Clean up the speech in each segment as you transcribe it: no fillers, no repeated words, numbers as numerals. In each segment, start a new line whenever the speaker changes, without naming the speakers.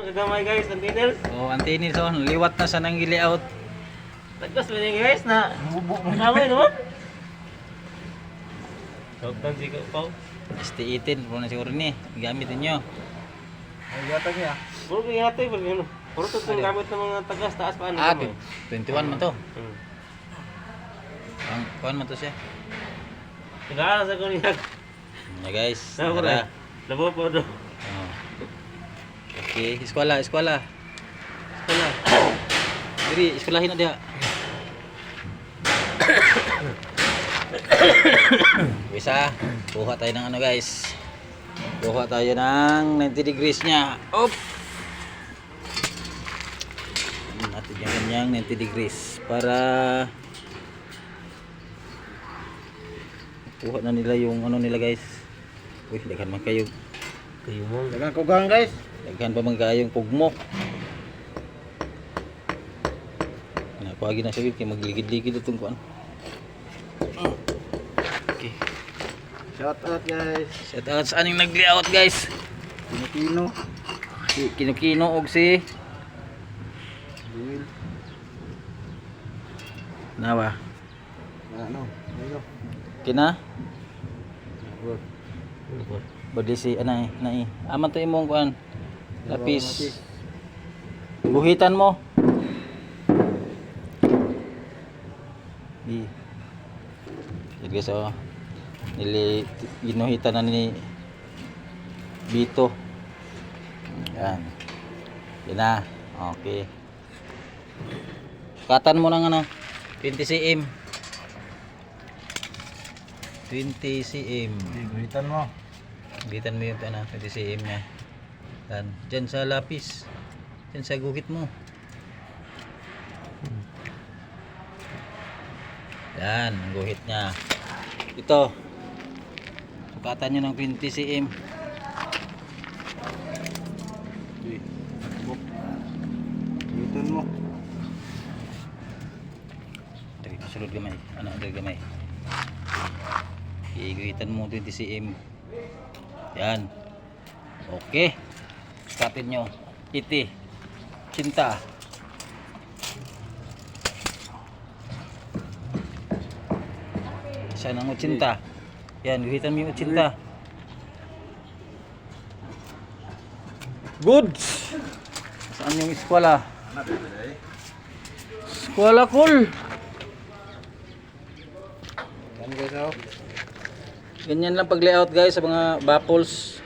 Gamay guys, antinil.
Oh, antinil so liwat na sa nang layout.
Tagkas mo niya guys na bubo mo namin naman. Soktan si Pau.
ST18 puro na siguro ni gamit niyo.
Ay, gatag niya.
Puro kaya hati pag ano. Puro to kung gamit ng mga tagas taas pa ano.
Ah, 21 man to.
Hmm.
Ang kuan man to siya.
Nag-aaral sa kanya.
Ya guys,
Tara.
tara.
Labo po do.
Oh. Okay, eskwela. Eskwela. Diri, eskwelahin na diha. Bisa, kuha tayo ng ano guys. Kuha tayo ng 90 degrees niya. Op. Natin yung kanyang 90 degrees para kuha na nila yung ano nila guys. Uy, daghan man kayo.
Kayo mo.
Dagang kugang guys.
Daghan pa man kayong pugmo. Nakuha na siya kay magligid-ligid itong kuan. Okay.
Shout out guys.
Shout out sa aning nag-layout guys.
Pinipino.
Si Kinukino og si
Will.
Nawa.
Ano? Ano?
Kina?
Good.
Bodi si anay, nai. Aman to imong kuan. Lapis. Guhitan mo. Di. Yan guys oh. Ginuhitan na ni Bito. Yan. Yan na. Okay. Katan mo ng ano 20 cm. 20 cm.
Guhitan mo.
Gitan mo yung ano 20 cm niya. Yan. Diyan sa lapis. Diyan sa guhit mo. Yan, ang guhit niya. Ito. Sukatan nyo ng 20 cm.
Guhitan mo.
Dari sulod gamay. Ano dari gamay. Iguhitan mo 20 cm. Yan. Okay. Sukatin nyo. Iti. Cinta. Isa ng 80. Yan, guhitan mo yung 80. Good. Saan yung eskwela? Eskwela cool.
Yan guys oh.
Ganyan lang pag layout guys sa mga baffles.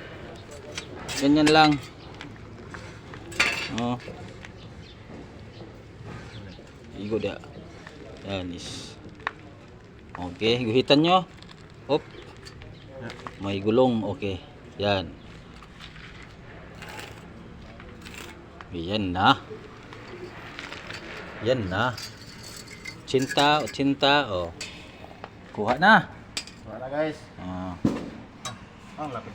Ganyan lang. Oh. Igo dia. Yan is. Okay, guhitan nyo. Op. May gulong. Okay. Yan. Yan na. Yan na. 80, 80. Oh. Kuha na.
Wala guys.
Ah.
Ang lapit.